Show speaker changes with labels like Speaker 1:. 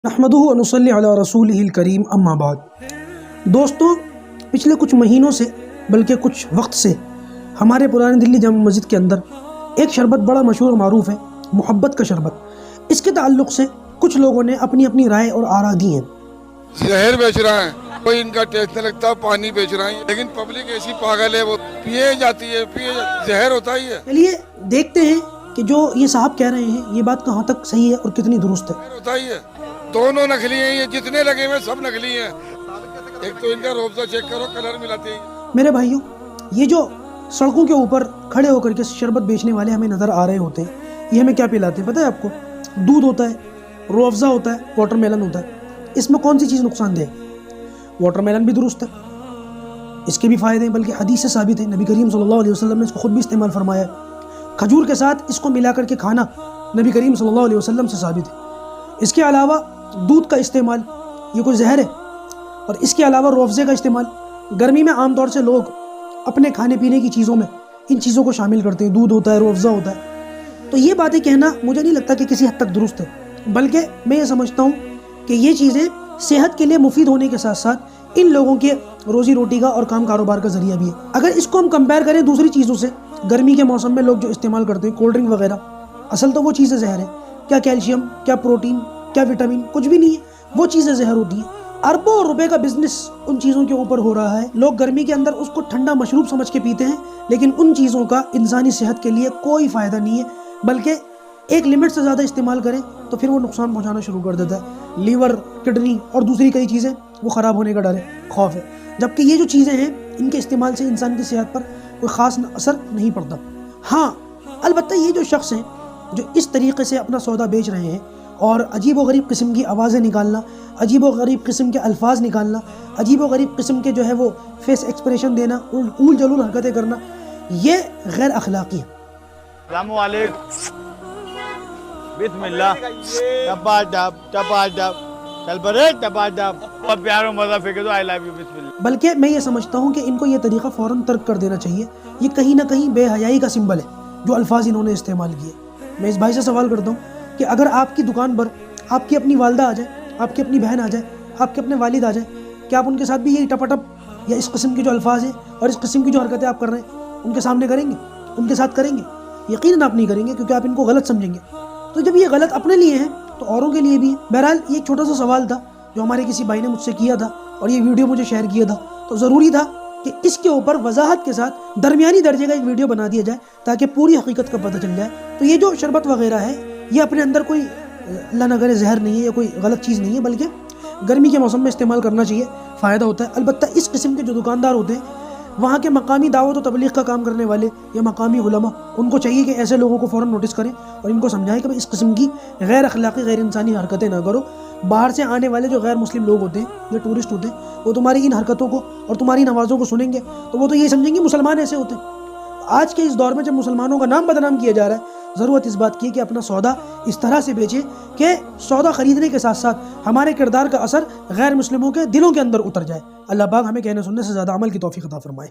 Speaker 1: نحمدہ و نصلی علی رسولہ الکریم اما بعد۔ دوستوں، پچھلے کچھ مہینوں سے بلکہ کچھ وقت سے ہمارے پرانی دلی جامع مسجد کے اندر ایک شربت بڑا مشہور و معروف ہے، محبت کا شربت۔ اس کے تعلق سے کچھ لوگوں نے اپنی اپنی رائے اور آراء دی ہیں۔
Speaker 2: زہر بیچ رہا ہے، کوئی ان کا ٹیسٹ نہیں لگتا، پانی بیچ رہا ہے، لیکن پبلک ایسی پاگل ہے، وہ پیے جاتی ہے، زہر ہوتا ہی ہے۔
Speaker 1: چلیے دیکھتے ہیں کہ جو یہ صاحب کہہ رہے ہیں یہ بات کہاں تک صحیح ہے اور کتنی درست ہے۔
Speaker 2: زہر ہوتا ہی ہے، دونوں نکلی ہیں، یہ جتنے لگے ہوئے سب نکلی ہیں۔ ایک تو ان کا روبزہ چیک کرو، کلر ملاتے ہیں۔
Speaker 1: میرے بھائیوں، یہ جو سڑکوں کے اوپر کھڑے ہو کر کے شربت بیچنے والے ہمیں نظر آ رہے ہوتے ہیں، یہ ہمیں کیا پلاتے ہیں پتہ ہے آپ کو؟ دودھ ہوتا ہے، روح افزا ہوتا ہے، واٹر میلن ہوتا ہے۔ اس میں کون سی چیز نقصان دہ ہے؟ واٹر میلن بھی درست ہے، اس کے بھی فائدے ہیں، بلکہ حدیث سے ثابت ہے، نبی کریم صلی اللہ علیہ وسلم نے اس کو خود بھی استعمال فرمایا ہے۔ کھجور کے ساتھ اس کو ملا کر کے کھانا نبی کریم صلی اللہ علیہ وسلم سے ثابت ہے۔ اس کے علاوہ دودھ کا استعمال یہ کوئی زہر ہے؟ اور اس کے علاوہ روح افزے کا استعمال، گرمی میں عام طور سے لوگ اپنے کھانے پینے کی چیزوں میں ان چیزوں کو شامل کرتے ہیں، دودھ ہوتا ہے، روح افزا ہوتا ہے۔ تو یہ باتیں کہنا مجھے نہیں لگتا کہ کسی حد تک درست ہے، بلکہ میں یہ سمجھتا ہوں کہ یہ چیزیں صحت کے لیے مفید ہونے کے ساتھ ساتھ ان لوگوں کے روزی روٹی کا اور کام کاروبار کا ذریعہ بھی ہے۔ اگر اس کو ہم کمپیئر کریں دوسری چیزوں سے، گرمی کے موسم میں لوگ جو استعمال کرتے ہیں کولڈ ڈرنک وغیرہ، اصل تو وہ چیزیں زہر ہے۔ کیا کیلشیم، کیا پروٹین، کیا وٹامن، کچھ بھی نہیں ہے، وہ چیزیں زہر ہوتی ہیں۔ اربوں روپے کا بزنس ان چیزوں کے اوپر ہو رہا ہے، لوگ گرمی کے اندر اس کو ٹھنڈا مشروب سمجھ کے پیتے ہیں، لیکن ان چیزوں کا انسانی صحت کے لیے کوئی فائدہ نہیں ہے، بلکہ ایک لمٹ سے زیادہ استعمال کریں تو پھر وہ نقصان پہنچانا شروع کر دیتا ہے۔ لیور، کڈنی اور دوسری کئی چیزیں وہ خراب ہونے کا ڈر ہے، خوف ہے، جبکہ یہ جو چیزیں ہیں ان کے استعمال سے انسان کی صحت پر کوئی خاص اثر نہیں پڑتا۔ ہاں البتہ یہ جو شخص ہیں جو اس طریقے سے اپنا سودا بیچ رہے ہیں اور عجیب و غریب قسم کی آوازیں نکالنا، عجیب و غریب قسم کے الفاظ نکالنا، عجیب و غریب قسم کے جو ہے وہ فیس ایکسپریشن دینا، اول جلول حرکتیں کرنا، یہ غیر اخلاقی ہے۔
Speaker 3: السلام علیکم، بسم اللہ، ٹپا ٹپ ٹپا ٹپ، چل پڑے ٹپا ٹپ، اور پیار و مزہ پھینکے تو آئی لو یو، بسم اللہ۔
Speaker 1: بلکہ میں یہ سمجھتا ہوں کہ ان کو یہ طریقہ فوراً ترک کر دینا چاہیے، یہ کہیں نہ کہیں بے حیائی کا سمبل ہے جو الفاظ انہوں نے استعمال کیے۔ میں اس بھائی سے سوال کرتا ہوں کہ اگر آپ کی دکان پر آپ کی اپنی والدہ آ جائے، آپ کی اپنی بہن آ جائے، آپ کے اپنے والد آ جائیں، کیا آپ ان کے ساتھ بھی یہی ٹپاٹپ یا اس قسم کے جو الفاظ ہیں اور اس قسم کی جو حرکتیں آپ کر رہے ہیں ان کے سامنے کریں گے، ان کے ساتھ کریں گے؟ یقیناً آپ نہیں کریں گے، کیونکہ آپ ان کو غلط سمجھیں گے۔ تو جب یہ غلط اپنے لیے ہیں تو اوروں کے لیے بھی ہے۔ بہرحال یہ ایک چھوٹا سا سوال تھا جو ہمارے کسی بھائی نے مجھ سے کیا تھا اور یہ ویڈیو مجھے شیئر کیا تھا، تو ضروری تھا کہ اس کے اوپر وضاحت کے ساتھ درمیانی درجے کا ایک ویڈیو بنا دیا جائے تاکہ پوری حقیقت کا پتہ چل جائے۔ تو یہ جو شربت وغیرہ ہے یہ اپنے اندر کوئی اللہ نہ کرے زہر نہیں ہے یا کوئی غلط چیز نہیں ہے، بلکہ گرمی کے موسم میں استعمال کرنا چاہیے، فائدہ ہوتا ہے۔ البتہ اس قسم کے جو دکاندار ہوتے ہیں، وہاں کے مقامی دعوت و تبلیغ کا کام کرنے والے یا مقامی علماء، ان کو چاہیے کہ ایسے لوگوں کو فوراً نوٹس کریں اور ان کو سمجھائیں کہ اس قسم کی غیر اخلاقی، غیر انسانی حرکتیں نہ کرو۔ باہر سے آنے والے جو غیر مسلم لوگ ہوتے ہیں یا ٹورسٹ ہوتے ہیں، وہ تمہاری ان حرکتوں کو اور تمہاری ان آوازوں کو سنیں گے تو وہ تو یہ سمجھیں گے مسلمان ایسے ہوتے ہیں۔ آج کے اس دور میں جب مسلمانوں کا نام بدنام کیا جا رہا ہے، ضرورت اس بات کی ہے کہ اپنا سودا اس طرح سے بیچیں کہ سودا خریدنے کے ساتھ ساتھ ہمارے کردار کا اثر غیر مسلموں کے دلوں کے اندر اتر جائے۔ اللہ پاک ہمیں کہنے سننے سے زیادہ عمل کی توفیق عطا فرمائے۔